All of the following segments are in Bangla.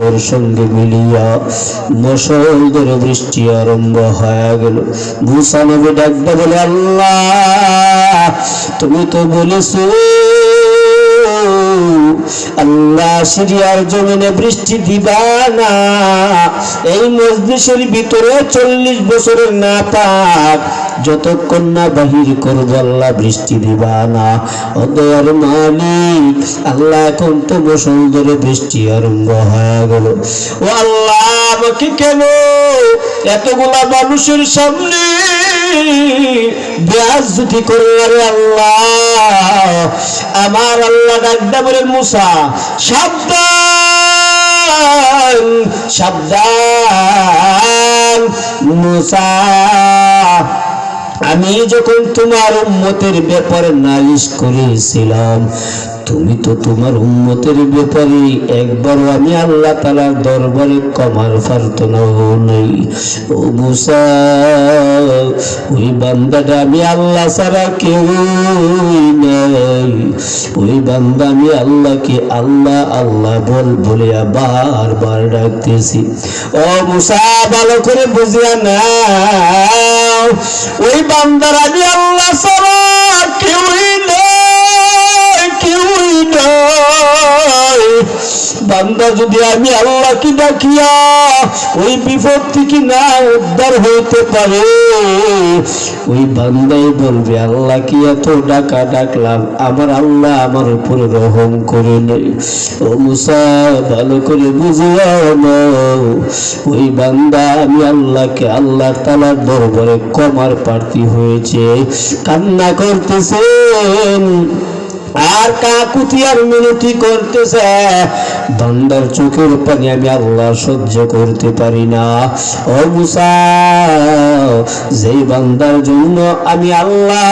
ওর সঙ্গে মিলিয়া মুষলধারে বৃষ্টি আরম্ভ হয়ে গেল। মুসা নবী ডাকতে বলে, আল্লাহ তুমি তো বলেছো আল্লাহ সিরিয়ার জমিনে বৃষ্টি দিবা না, এই মজলিসের ভিতরে 40 বছরের নাপাক যতক্ষণ না বাহির করবো আল্লাহ বৃষ্টি দিবা না। ও দয়ার মালিক আল্লাহ এখন তো মুষলধারে বৃষ্টি আরম্ভ হয়ে গেল। ও আল্লাহ আমাকে কেন এতগুলা মানুষের সামনে বেয়াজ্জতি করলেন আল্লাহ? আমার আল্লাহ ডাকতে বলেন, মুসা সাবধান সাবধান মুসা, আমি যখন তোমার উম্মতের ব্যাপারে নালিশ করেছিলাম তুমি তো তোমার উম্মতের ব্যাপারে একবারও আমি আল্লাহ তাআলার দরবারে কমার প্রার্থনাও নাই। ও মুসা ওই বান্দাটা আমি আল্লাহ ছাড়া কেউ নাই, ওই বান্দা আমি আল্লাহকে আল্লাহ আল্লাহ বলে বারবার ডাকতেছি। ও মুসা ভালো করে বুঝিয়া নাও, ওই বান্দার আমি আল্লাহ ছাড়া কেউই নাই, কেউই নাই। বান্দা যদি আমি আল্লাহকে ডাকিয়া ওই বিপদ থেকে না উদ্ধার হইতে পারে, ওই বান্দাই বলবে আল্লাহ কি এত ডাকা ডাকলাম, আমার আল্লাহ আমার উপরে রহম করে নেই। ও মুসা ভালো করে বুঝিয়া নাও, ওই বান্দা আমি আল্লাহকে আল্লাহ তাআলার দরবারে ক্ষমার প্রার্থী হয়েছে, কান্না করতেছেন আর কাকুতি আর মিনতি করতেছে। বান্দার চোখের পানি আমি আল্লাহ সহ্য করতে পারি না। ও মুসা যেই বান্দার জন্য আমি আল্লাহ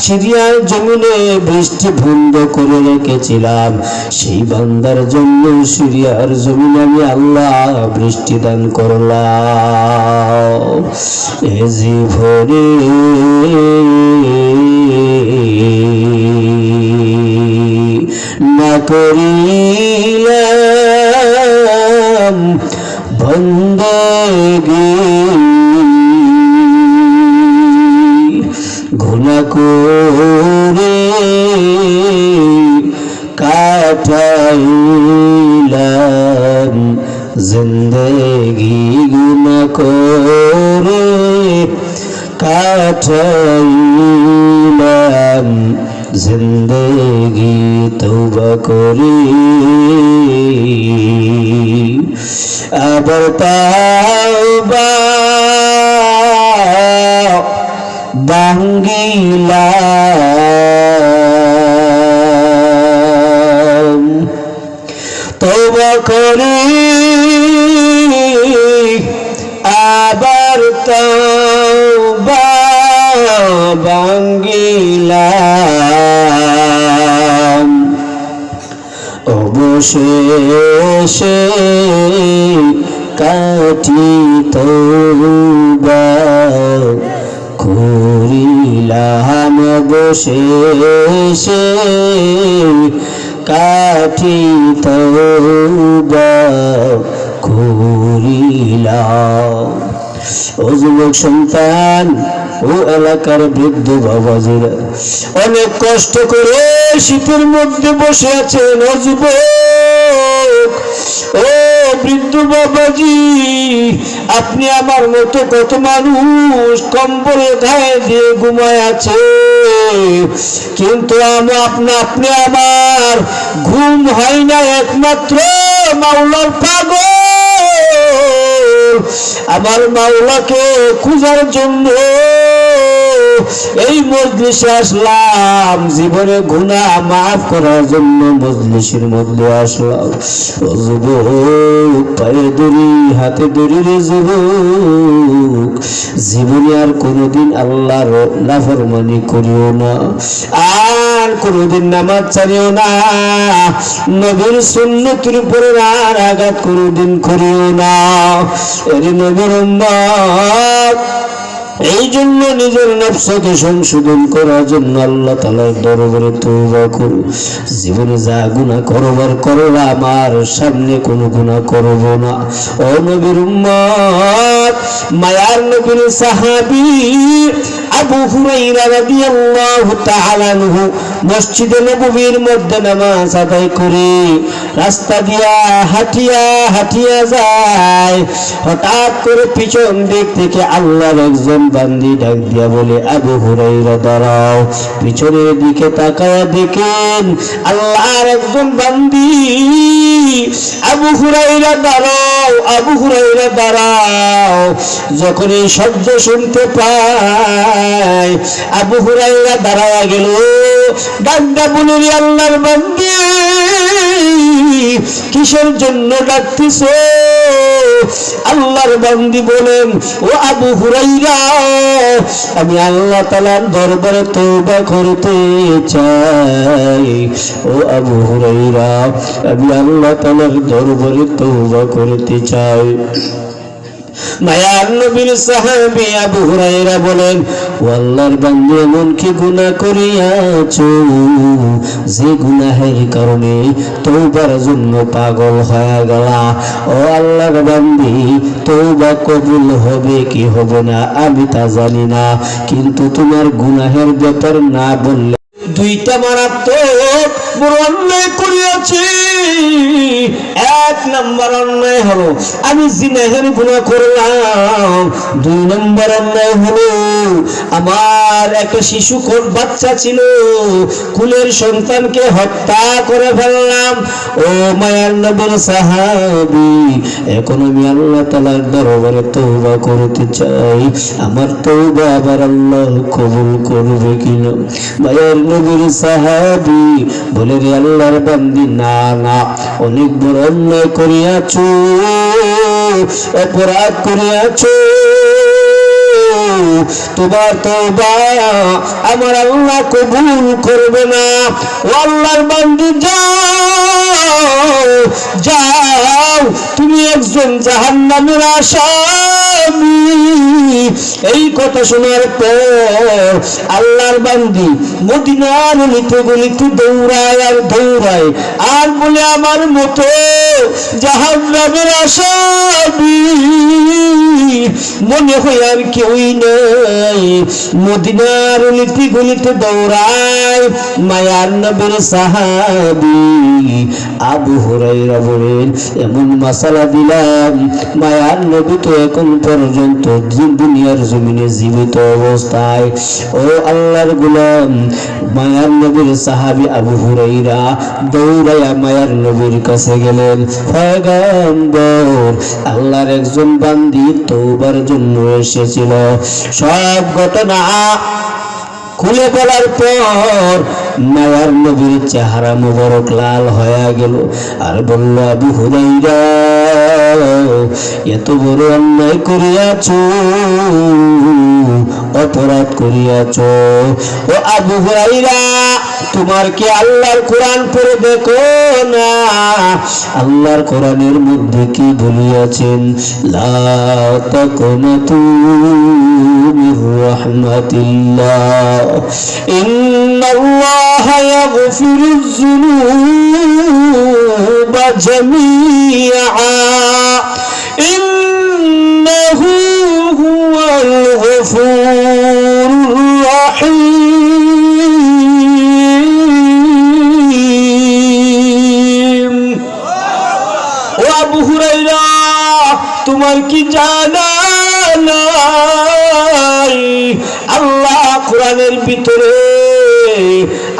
সিরিয়ার জমিনে বৃষ্টি বন্ধ করে রেখেছিলাম, সেই বান্দার জন্য সিরিয়ার জমিনে আমি আল্লাহ বৃষ্টি দান করলাম। এ জীবনে না করিলাম বন্দেগী, গুনাহ করে কাটাইলাম জিন্দেগি, গুনাহ করে কাটাইলাম জিন্দেগি, তওবা করি আবার তাওবা ভাঙ্গিলাম, তওবা করি আবার তাওবা ভাঙ্গিলাম, অবশেষে কাটি তওবা করিলাম, অবশেষে কাটি তওবা করিলাম। ও যুবক সন্তান, ও এলাকার বৃদ্ধ বাবাজিরা, অনেক কষ্ট করে শীতের মধ্যে বসে আছেন। ও যুবক, ও বৃদ্ধ বাবাজি, আপনি আমার মতো কত মানুষ কম্বলে গায়ে দিয়ে ঘুমায় আছে, কিন্তু আপনি আমার ঘুম হয় না একমাত্র মাওলার পাগল। আমার মাওলাকে খোঁজার জন্য এই মজলিসে আসলাম, জীবনে গুনাহ মাফ করার জন্য মজলিসের মধ্যে আসলাম। ও যুবক, পায়ে দড়ি হাতে দড়ি রে যুবক, জীবনে আর কোনোদিন আল্লাহর নাফরমানি করিও না, আর কোনোদিন নামাজ ছাড়িও না, নবীর সুন্নতের উপরে আর আঘাত কোনোদিন করিও না। এর নবীর উম্মত এই জন্য নিজের নফসকে সংশোধন করার জন্য আল্লাহ তাআলার দরবারে তওবা করো। জীবনে যা গুনাহ করবার করো, আমার সামনে কোনো গুনাহ করব না। ও নবীর উম্মত, মায়ার নবীর সাহাবী আবু হুরায়রা রাদিয়াল্লাহু তাআলা আনহু মসজিদে নববীর মধ্যে নামাজ আদায় করে রাস্তা দিয়া হাঁটিয়া যায়। হঠাৎ করে পিছন দিক থেকে আল্লাহর একজন বান্দি ডাক দিয়া বলে, আবু হুরায়রা দাঁড়াও। পিছনের দিকে তাকায়া দেখেন আল্লাহর একজন বান্দি। আবু হুরায়রা দাঁড়াও, আবু হুরায়রা দাঁড়াও। যখন এই শব্দ শুনতে পায় আবু হুরায়রা দাঁড়ায়া গেল। ডাকটা বলে, আল্লাহর বান্দি কিসের জন্য ডাকতেছো? আল্লাহর বান্দি বলেন, ও আবু হুরায়রা, আমি আল্লাহ তাআলার দরবারে তওবা করতে চাই। ও আবু হুরায়রা, আমি আল্লাহ তাআলার দরবারে তওবা করতে চাই। মায়ার নবীর সাহাবী আবু হুরায়রা বলেন, ও আল্লাহর বান্দা, এমন কি গুনাহ করিয়াছো যে গুনাহের কারণে তওবার জন্য পাগল হয়ে গেলা? ও আল্লাহর বান্দী, তওবা কবুল হবে কি হবে না আমি তা জানি না, কিন্তু তোমার গুনাহের ব্যাপার না বললে দুইটা মারাত্মক বড় অন্যায় করিয়াছি। এক নম্বর অন্যায় হলো আমি জিনাহের গুনাহ করলাম। দুই নম্বর অন্যায় হলো আমার একটা শিশু বাচ্চা ছিল, কুলের সন্তানকে হত্যা করে ফেললাম। ও মায়ার নবীর সাহাবী, এখন আমি আল্লাহ তাআলার দরবারে তওবা করতে চাই। আমার তওবা আবার আল্লাহ কবুল করবে কিনা? মায়ার নবীর সাহাবী বলে, রে আল্লাহর বান্দি, না না, অনেক বড় অন্যায় করিয়াছো, অপরাধ করিয়াছো। তোমার তওবা আমার আল্লাহ কবুল করবে না। ও আল্লাহর বান্দি, যাও, তুমি একজন জাহান্নামের আসামি। এই কথা শোনার পর আল্লাহর বান্দি মদিনার গলিতে গলিতে দৌড়ায় আর বলে, আমার মতো জাহান্নামের আসামি মনে হয় আর কেউই নাই। মদিনার গলিতে গলিতে দৌড়ায় মায়ার নবীর সাহাবী আবু হুরায়রা বলেন, এমন মাসালা দিলাম, মায়ার নবী তো এখন পর্যন্ত দুনিয়ার জমিনে জীবিত অবস্থায়। ও আল্লাহর গোলাম, মায়ার নবীর সাহাবী আবু হুরায়রা দৌড়াইয়া মায়ার নবীর কাছে গেলেন। পয়গম্বর, আল্লাহর একজন বান্দি তওবার জন্য এসেছিল। সব ঘটনা খুলে বলার পর মায়ার নবীর চেহারা মুবারক লাল হয়ে গেল আর বলল, আবু হুরায়রা, এত বড় অন্যায় করিয়াছো, অপরাধ করিয়াছো। ও আবু হুরায়রা, তোমার কি আল্লাহর কোরআন পড়ে দেখো না? আল্লাহর কোরআনের মধ্যে কি বলিয়াছেন? লা তাকুনাতু মির রাহমাতিল্লাহ, ইন্নাল্লাহা ইয়াগফিরুয যুনুবা জামিআ, ইন্নাহু হুয়াল গফুরুর রাহিম। ও আবু হুরায়রা, তোমার কি জানা নাই আল্লাহ কোরআনের ভিতরে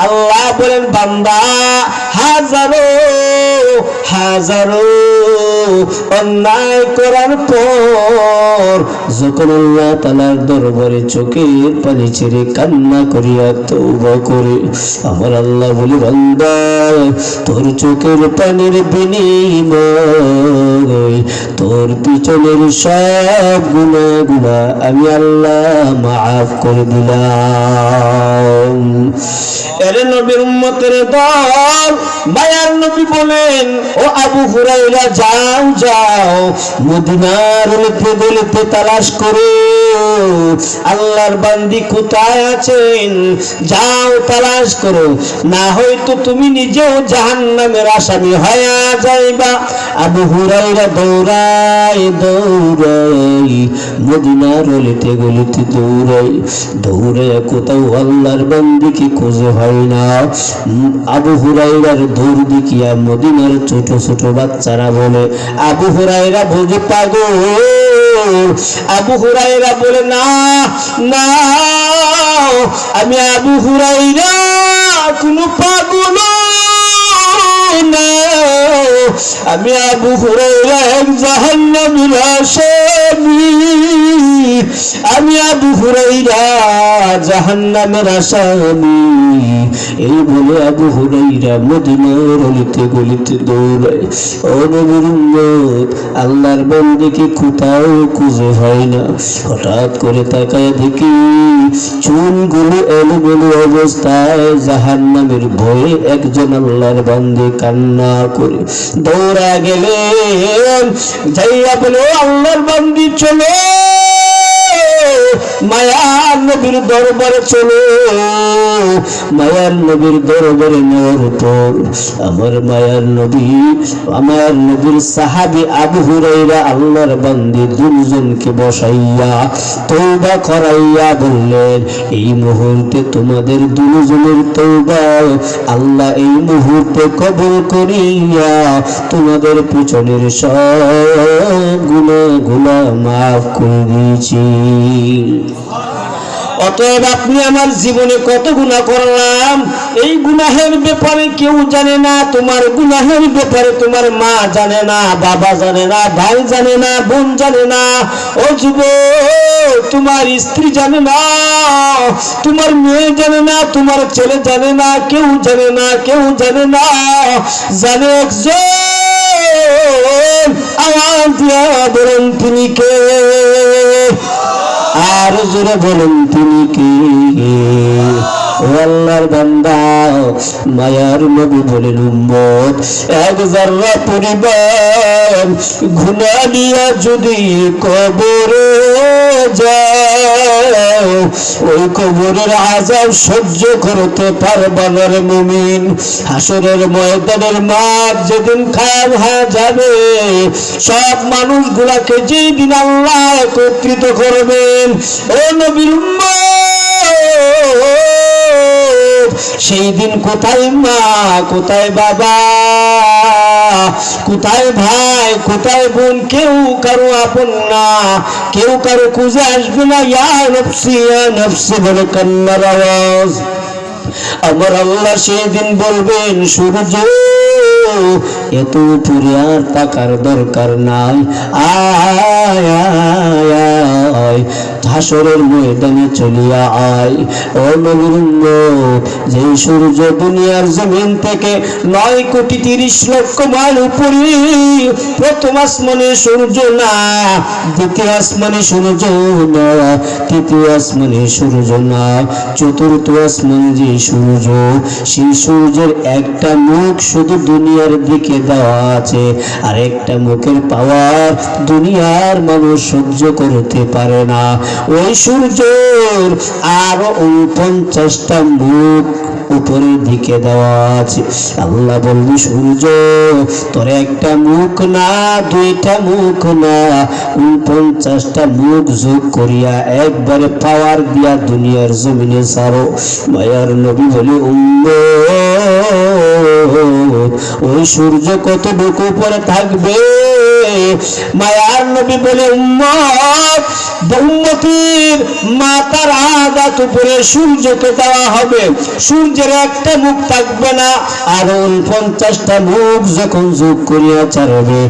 আল্লাহ বলেন, বান্দা হাজারো অন্যায় করার পর যখন আল্লাহ তাআলার দরবারে চোখের পানি ছেড়ে কান্না করিয়া তওবা করে, আমার আল্লাহ বলে, বান্দা, তোর চোখের পানির বিনিময় তোর পিছনের সব গুনাহগুলো আমি আল্লাহ মাফ করে দিলাম। এর নবীর উম্মতের দল, মায়ার নবী বলেন, ও আবু হুরায়রা যাও যাও, মদিনার অলিতে গলিতে তালাশ করো আল্লাহর বান্দি কোথায় আছেন, যাও তালাশ করো, না হয়তো তুমি নিজেও জাহান্নামের আসামি হয়ে যাইবা। আবু হুরায়রা দৌড়াই দৌড়াই মদিনার অলিতে গলিতে দৌড়াই দৌড়ে কোথাও আল্লাহর বান্দিকে খুঁজে হয় না। আবু হুরায়রার দৌড় দেখিয়া মদিনার ছোট ছোট বাচ্চারা বলে, আবু হুরায়রা বুঝি পাগল। আবু হুরায়রা বলে, না না, আমি আবু হুরায়রা কোনো পাগল না, আমি আবু হুরায়রা এক জাহান্নামীর আসামি, আমি আবু হুরায়রা জাহান্নামের আসামি। এই বলে আবু হুরায়রা মদিনার অলিতে গলিতে দৌড়ায়। ও নবীর উম্মত, আল্লাহর বান্দাকে কোথাও খুঁজে হয় না। হঠাৎ করে তাকায় দেখি চুলগুলো এলোমেলো অবস্থায় জাহান্নামের ভয়ে একজন আল্লাহর বান্দা কান্না করে দৌড়া গেলেন, যাইয়া বলে, ও আল্লাহর বান্দি চলো, মায়ার নবীর দরবারে চলো। মায়ার নবীর দরবারে নেওয়ার পর আমার মায়ার নবীর সাহাবী আবু হুরায়রা আল্লাহর বান্দি দুজনকে বসাইয়া তওবা করাইয়া বললেন, এই মুহূর্তে তোমাদের দুজনের তওবা আল্লাহ এই মুহূর্তে কবুল করিয়া তোমাদের পিছনের সব গুনাহগুলো মাফ করে দিয়েছি। অতএব আপনি আমার জীবনে কত গুনাহ করলাম, এই গুনাহের ব্যাপারে কেউ জানে না। তোমার গুনাহের ব্যাপারে তোমার মা জানে না, বাবা জানে না, ভাই জানে না, বোন জানে না। ও যুবক, তোমার স্ত্রী জানে না, তোমার মেয়ে জানে না, তোমার ছেলে জানে না, কেউ জানে না, কেউ জানে না। জানে একজন, আওয়াজ দিয়া বলেন তিনি কে? আর জোরে বলেন তিনি কে? ও আল্লাহর বান্দা, মায়ার নবী বলেন, উম্মত, এক যারা পরিমাণ গুনাহ নিয়া যদি কবরে যাও, ওই কবরের আযাব সহ্য করতে পারবা না রে মুমিন। হাসরের ময়দানের মাঠ যেদিন খাম হয়ে যাবে, সব মানুষগুলাকে যেদিন আল্লাহ একত্রিত করবেন, ও নবীর উম্মত, সেই দিন কোথায় মা, কোথায় বাবা, কোথায় ভাই, কোথায় বোন, কেউ কারো আপন না, কেউ কারো খুঁজে আসবে না। ইয়া নফসি ইয়া নফসি বলে কান্নার আওয়াজ। আমার আল্লাহ সেদিন বলবেন, সূর্য এত উপরে আর তাকার দরকার নাই, আয় আয় আয়, হাসরের ময়দানে চলিয়া আয়। ও নবীর উম্মত, যে সূর্য দুনিয়ার জমিন থেকে 9,30,00,000 মাইল উপরে, প্রথম আসমানে সূর্য না, দ্বিতীয় আসমানে সূর্য না, তৃতীয় আসমানে সূর্য না, চতুর্থ আসমান যে সূর্য, সেই সূর্যের একটা মুখ শুধু দুনিয়ার দিকে দেওয়া আছে, আর একটা মুখের পাওয়ার দুনিয়ার মানুষ সহ্য করতে পারে না। ওই সূর্যের আরো 49টা মুখ উপরের দিকে দেওয়া আছে। আল্লাহ বলবি, সূর্য তোর একটা মুখ না, দুইটা মুখ না, 49টা মুখ যোগ করিয়া একবারে পাওয়ার দিয়া দুনিয়ার জমিনে ছাড়ো। মায়ার নবী বলে, উম্মত, ওই সূর্য কত বুক উপরে থাকবে? মায়ার নবী বলে, উম্মত, উম্মতির মাথার আঘাত উপরে সূর্যকে দেওয়া হবে, সূর্যের একটা মুখ থাকবে না, আর 49টা মুখ যখন যোগ করিয়া ছাড়বে,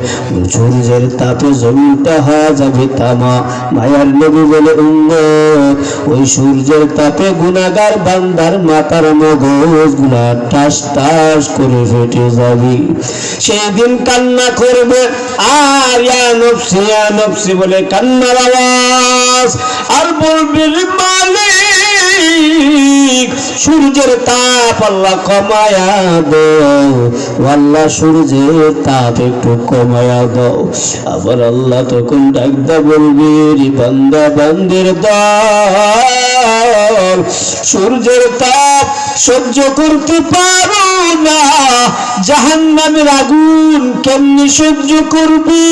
সূর্যের তাপে জমিনটা হয়ে যাবে তামা। মায়ার নবী বলে, উম্মত, ওই সূর্যের তাপে গুনাহগার বান্দার মাথার মগজ গুলা টাস টাস করে ফেটে যাবে। সেদিন কান্না করবে, আর ইয়া নফসি বলে কান্নার আওয়াজ, আর বলবে, মালিক মালিক সূর্যের তাপ আল্লাহ কমায়া দাও, আল্লাহ সূর্যের তাপ একটু কমায়া দাও। আবার আল্লাহ তখন ডাকদা বলবি রে বান্দা বান্দির দল, সূর্যের তাপ সহ্য করতে পারো না, জাহান্নামের আগুন কেমনি সহ্য করবি?